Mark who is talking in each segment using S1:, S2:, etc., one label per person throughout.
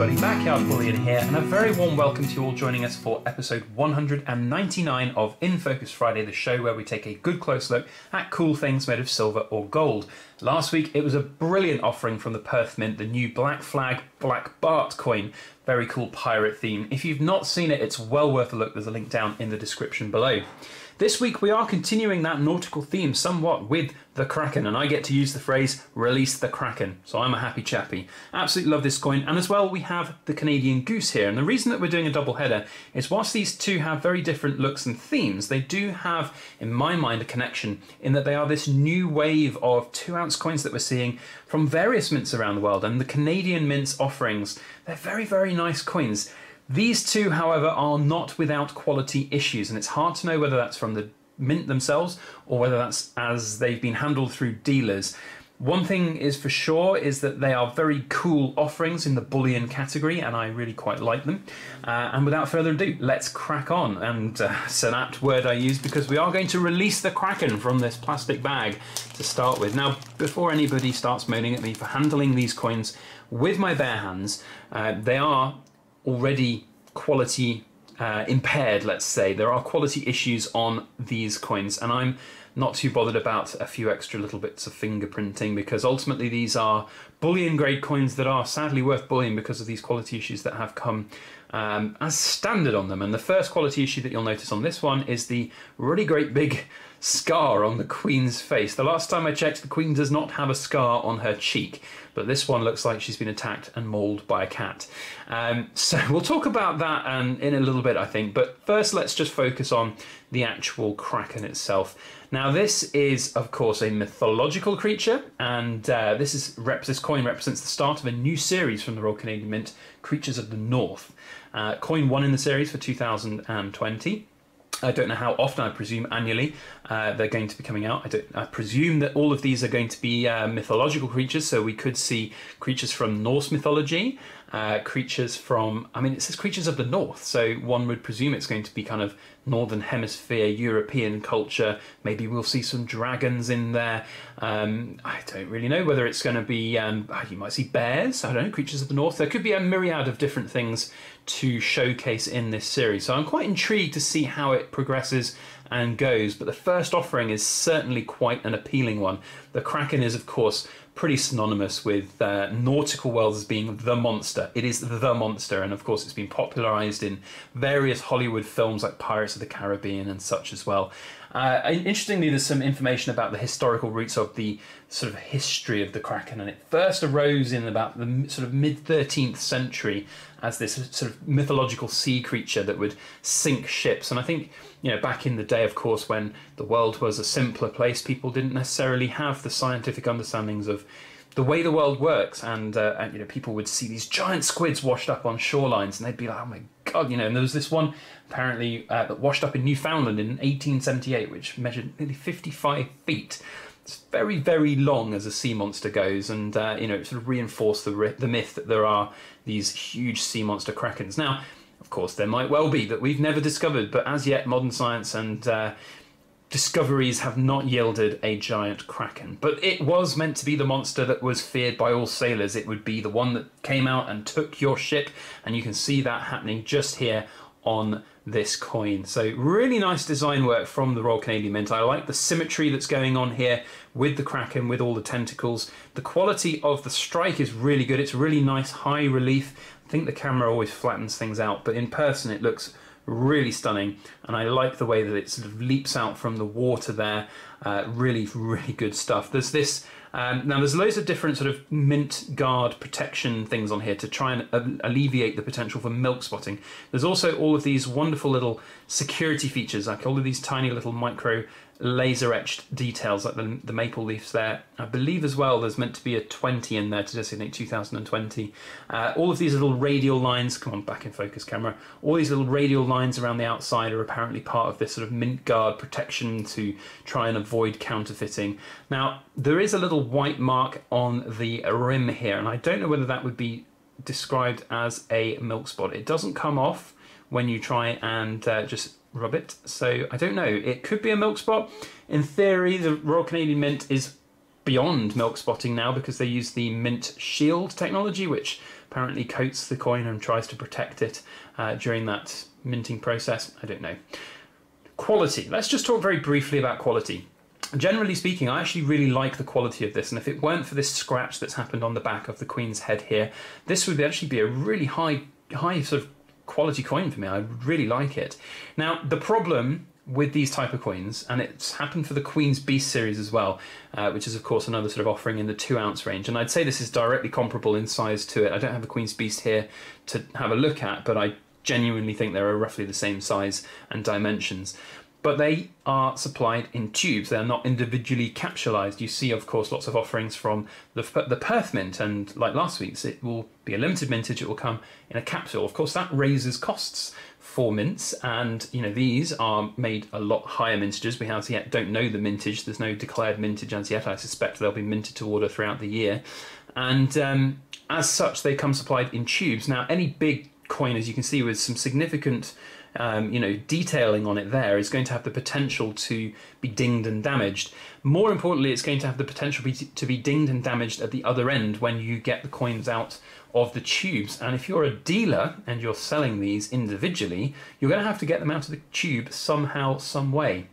S1: everybody, Backyard Bullion here, and a very warm welcome to you all joining us for episode 199 of In Focus Friday, the show where we take a good close look at cool things made of silver or gold. Last week it was a brilliant offering from the Perth Mint, the new Black Flag Black Bart coin. Very cool pirate theme. If you've not seen it, it's well worth a look. There's a link down in the description below. This week we are continuing that nautical theme somewhat with the Kraken, and I get to use the phrase release the Kraken, so I'm a happy chappy. Absolutely love this coin, and as well we have the Canadian Goose here, and the reason that we're doing a double header is whilst these two have very different looks and themes, they do have, in my mind, a connection in that they are this new wave of 2-ounce coins that we're seeing from various mints around the world, and the Canadian Mint's offerings, they're very, very nice coins. These two, however, are not without quality issues, and it's hard to know whether that's from the mint themselves or whether that's as they've been handled through dealers. One thing is for sure is that they are very cool offerings in the bullion category, and I really quite like them. And without further ado, let's crack on. And it's an apt word I use because we are going to release the Kraken from this plastic bag to start with. Now, before anybody starts moaning at me for handling these coins with my bare hands, they are already quality impaired, let's say. There are quality issues on these coins, and I'm not too bothered about a few extra little bits of fingerprinting because ultimately these are bullion grade coins that are sadly worth bullion because of these quality issues that have come as standard on them. And the first quality issue that you'll notice on this one is the really great big scar on the Queen's face. The last time I checked, the Queen does not have a scar on her cheek, but this one looks like she's been attacked and mauled by a cat. So we'll talk about that in a little bit, I think, but first let's just focus on the actual Kraken itself. Now this is, of course, a mythological creature, and this coin represents the start of a new series from the Royal Canadian Mint, Creatures of the North. Coin 1 in the series for 2020. I don't know how often, I presume annually, they're going to be coming out. I presume that all of these are going to be mythological creatures, so we could see creatures from Norse mythology, creatures from, I mean, it says creatures of the North, so one would presume it's going to be kind of Northern Hemisphere, European culture. Maybe we'll see some dragons in there. I don't really know whether it's going to be, you might see bears, I don't know, creatures of the North. There could be a myriad of different things to showcase in this series. So I'm quite intrigued to see how it progresses and goes, but the first offering is certainly quite an appealing one. The Kraken is, of course, pretty synonymous with nautical worlds as being the monster. It is the monster, and of course it's been popularised in various Hollywood films like Pirates of the Caribbean and such as well. Interestingly, there's some information about the historical roots of the sort of history of the Kraken, and it first arose in about the sort of mid-13th century as this sort of mythological sea creature that would sink ships. And I think, you know, back in the day, of course, when the world was a simpler place, people didn't necessarily have the scientific understandings of the way the world works, and you know, people would see these giant squids washed up on shorelines, and they'd be like, oh my god, you know. And there was this one apparently that washed up in Newfoundland in 1878, which measured nearly 55 feet. It's very, very long as a sea monster goes, and you know, it sort of reinforced the myth that there are these huge sea monster Krakens. Now, of course, there might well be that we've never discovered, but as yet, modern science and discoveries have not yielded a giant Kraken. But it was meant to be the monster that was feared by all sailors. It would be the one that came out and took your ship, and you can see that happening just here on this coin. So really nice design work from the Royal Canadian Mint. I like the symmetry that's going on here with the Kraken, with all the tentacles. The quality of the strike is really good. It's really nice high relief. I think the camera always flattens things out, but in person it looks really stunning, and I like the way that it sort of leaps out from the water there. Really, really good stuff. There's this, now there's loads of different sort of mint guard protection things on here to try and alleviate the potential for milk spotting. There's also all of these wonderful little security features, like all of these tiny little micro laser etched details, like the maple leaves there. I believe as well there's meant to be a 20 in there to designate 2020. All of these little radial lines, come on, back in focus camera, all these little radial lines around the outside are apparently part of this sort of mint guard protection to try and avoid counterfeiting. Now there is a little white mark on the rim here, and I don't know whether that would be described as a milk spot. It doesn't come off when you try and just rub it, so I don't know. It could be a milk spot. In theory, the Royal Canadian Mint is beyond milk spotting now because they use the mint shield technology, which apparently coats the coin and tries to protect it during that minting process. I don't know. Quality. Let's just talk very briefly about quality. Generally speaking, I actually really like the quality of this, and if it weren't for this scratch that's happened on the back of the Queen's head here, this would actually be a really high sort of quality coin for me. I really like it. Now, the problem with these type of coins, and it's happened for the Queen's Beast series as well, which is of course another sort of offering in the 2-ounce range, and I'd say this is directly comparable in size to it. I don't have the Queen's Beast here to have a look at, but I genuinely think they're roughly the same size and dimensions. But they are supplied in tubes. They're not individually capsulized. You see, of course, lots of offerings from the Perth Mint, and like last week's, it will be a limited mintage. It will come in a capsule. Of course, that raises costs for mints, and you know these are made a lot higher mintages. We as yet don't know the mintage. There's no declared mintage as yet. I suspect they'll be minted to order throughout the year, and as such, they come supplied in tubes. Now, any big coin, as you can see, with some significant detailing on it there, is going to have the potential to be dinged and damaged. More importantly, it's going to have the potential to be dinged and damaged at the other end when you get the coins out of the tubes. And if you're a dealer and you're selling these individually, you're going to have to get them out of the tube somehow, some way.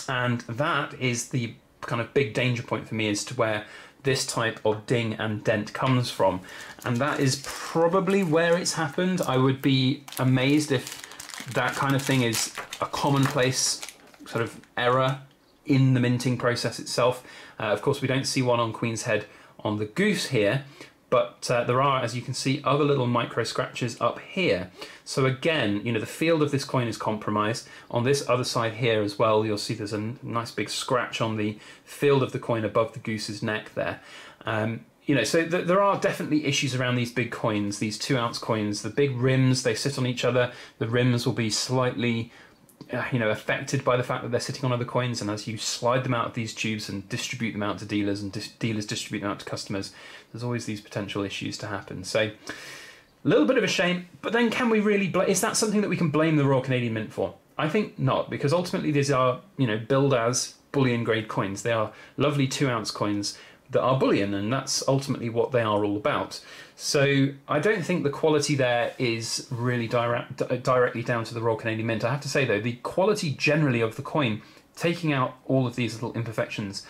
S1: And that is the kind of big danger point for me as to where this type of ding and dent comes from. And that is probably where it's happened. I would be amazed if that kind of thing is a commonplace sort of error in the minting process itself. Of course, we don't see one on Queen's Head on the Goose here, but there are, as you can see, other little micro scratches up here. So again, you know, the field of this coin is compromised. On this other side here as well, you'll see there's a nice big scratch on the field of the coin above the Goose's neck there. You know, so there are definitely issues around these big coins, these 2-ounce coins. The big rims, they sit on each other. The rims will be slightly, affected by the fact that they're sitting on other coins. And as you slide them out of these tubes and distribute them out to dealers, and dealers distribute them out to customers, there's always these potential issues to happen. So a little bit of a shame. But then can we really is that something that we can blame the Royal Canadian Mint for? I think not, because ultimately these are, billed as bullion grade coins. They are lovely 2-ounce coins that are bullion, and that's ultimately what they are all about. So I don't think the quality there is really directly down to the Royal Canadian Mint. I have to say though, the quality generally of the coin, taking out all of these little imperfections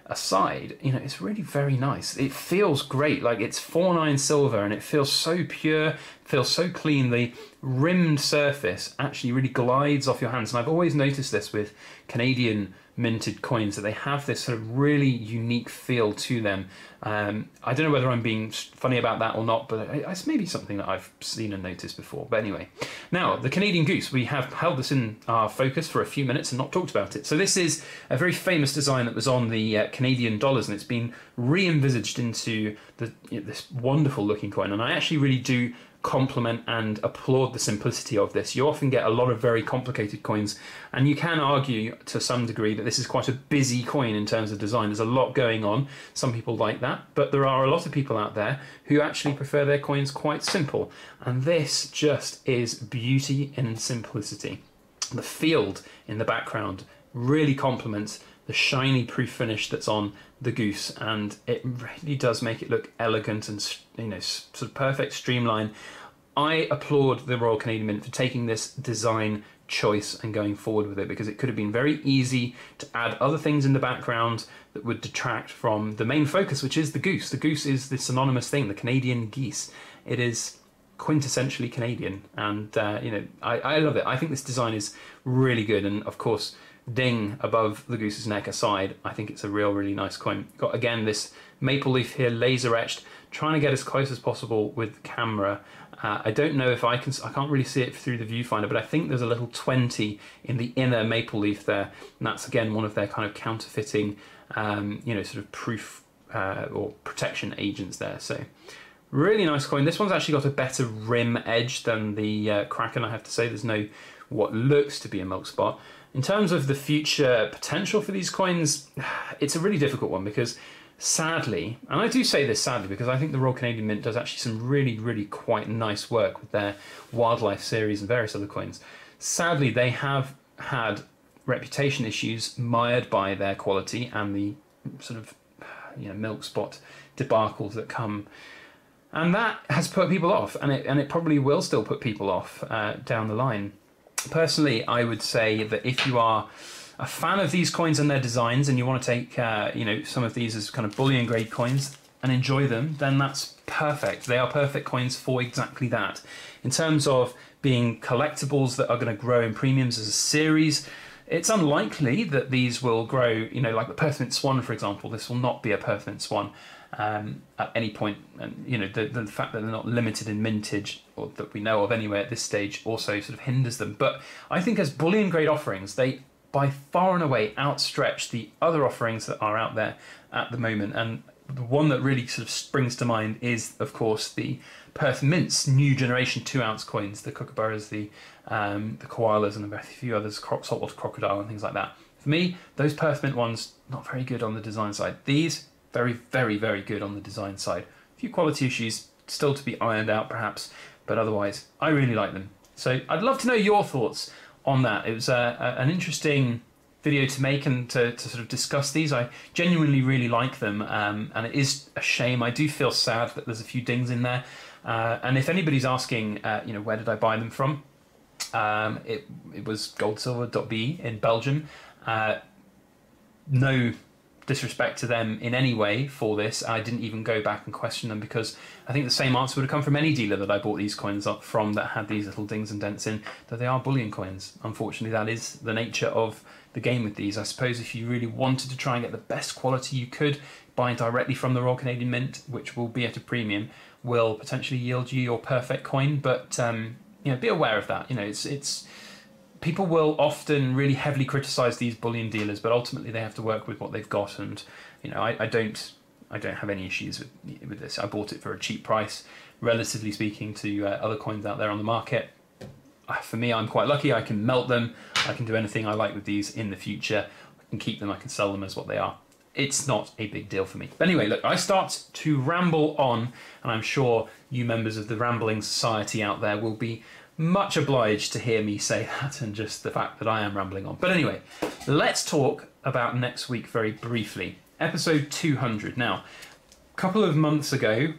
S1: aside, it's really very nice. It feels great, like it's 4.9 silver, and it feels so pure, feels so clean. The rimmed surface actually really glides off your hands, and I've always noticed this with Canadian minted coins, that they have this sort of really unique feel to them. I don't know whether I'm being funny about that or not, but it's maybe something that I've seen and noticed before. But anyway, now the Canadian Goose, we have held this in our focus for a few minutes and not talked about it. So this is a very famous design that was on the Canadian dollars, and it's been re-envisaged into this wonderful looking coin, and I actually really do compliment and applaud the simplicity of this. You often get a lot of very complicated coins, and you can argue to some degree that this is quite a busy coin in terms of design. There's a lot going on. Some people like that, but there are a lot of people out there who actually prefer their coins quite simple, and this just is beauty in simplicity. The field in the background really complements the shiny proof finish that's on the Goose, and it really does make it look elegant and sort of perfect streamline. I applaud the Royal Canadian Mint for taking this design choice and going forward with it, because it could have been very easy to add other things in the background that would detract from the main focus, which is the Goose. The Goose is the synonymous thing, the Canadian geese. It is quintessentially Canadian, and I love it. I think this design is really good, and of course ding above the Goose's neck aside, I think it's a really nice coin. Got again this maple leaf here, laser etched, trying to get as close as possible with the camera. I don't know if I can't really see it through the viewfinder, but I think there's a little 20 in the inner maple leaf there, and that's again one of their kind of counterfeiting sort of proof or protection agents there. So really nice coin. This one's actually got a better rim edge than the Kraken, I have to say. There's no what looks to be a milk spot. In terms of the future potential for these coins, it's a really difficult one, because sadly, and I do say this sadly because I think the Royal Canadian Mint does actually some really quite nice work with their wildlife series and various other coins. Sadly, they have had reputation issues mired by their quality and the sort of milk spot debacles that come And that has put people off, and it probably will still put people off down the line. Personally, I would say that if you are a fan of these coins and their designs, and you want to take some of these as kind of bullion grade coins and enjoy them, then that's perfect. They are perfect coins for exactly that. In terms of being collectibles that are going to grow in premiums as a series, it's unlikely that these will grow, like the Perthmint Swan, for example. This will not be a Perthmint Swan at any point. And, the fact that they're not limited in mintage, or that we know of anyway at this stage, also sort of hinders them. But I think as bullion grade offerings, they by far and away outstretch the other offerings that are out there at the moment. And the one that really sort of springs to mind is, of course, the Perth Mint's new generation 2-ounce coins, the kookaburras, the koalas, and a few others, saltwater crocodile and things like that. For me, those Perth Mint ones, not very good on the design side. These, very, very, very good on the design side. A few quality issues still to be ironed out, perhaps, but otherwise, I really like them. So I'd love to know your thoughts on that. It was an interesting video to make and to sort of discuss these. I genuinely really like them, and it is a shame. I do feel sad that there's a few dings in there. And if anybody's asking, where did I buy them from? It was goldsilver.be in Belgium. No disrespect to them in any way for this. I didn't even go back and question them, because I think the same answer would have come from any dealer that I bought these coins up from that had these little dings and dents in, that they are bullion coins. Unfortunately, that is the nature of the game with these. I suppose if you really wanted to try and get the best quality you could, buying directly from the Royal Canadian Mint, which will be at a premium, will potentially yield you your perfect coin. But be aware of that. It's people will often really heavily criticise these bullion dealers, but ultimately they have to work with what they've got. And I don't have any issues with this. I bought it for a cheap price, relatively speaking, to other coins out there on the market. For me, I'm quite lucky. I can melt them. I can do anything I like with these in the future. I can keep them. I can sell them as what they are. It's not a big deal for me. But anyway, look, I start to ramble on, and I'm sure you members of the Rambling Society out there will be much obliged to hear me say that, and just the fact that I am rambling on. But anyway, let's talk about next week very briefly. Episode 200. Now, a couple of months ago,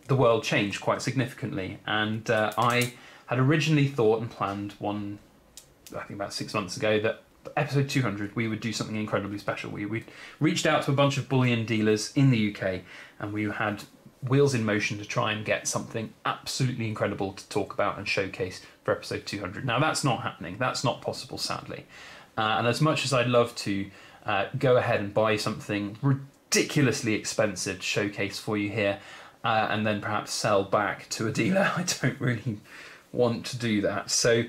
S1: the world changed quite significantly, and I had originally thought and planned I think about 6 months ago, that episode 200 we would do something incredibly special. We reached out to a bunch of bullion dealers in the UK, and we had wheels in motion to try and get something absolutely incredible to talk about and showcase for episode 200. Now that's not happening. That's not possible, sadly. And as much as I'd love to go ahead and buy something ridiculously expensive to showcase for you here, and then perhaps sell back to a dealer, I don't really want to do that. So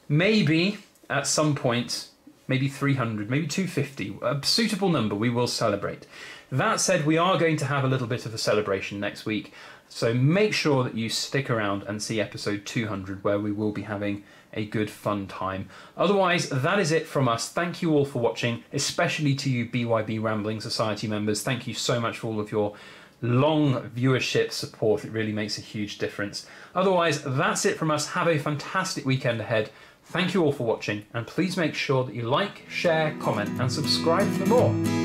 S1: maybe at some point, maybe 300, maybe 250, a suitable number, we will celebrate. That said, we are going to have a little bit of a celebration next week, so make sure that you stick around and see episode 200, where we will be having a good fun time. Otherwise, that is it from us. Thank you all for watching, especially to you BYB Rambling Society members. Thank you so much for all of your long viewership support. It really makes a huge difference. Otherwise, that's it from us. Have a fantastic weekend ahead. Thank you all for watching, and please make sure that you like, share, comment, and subscribe for more.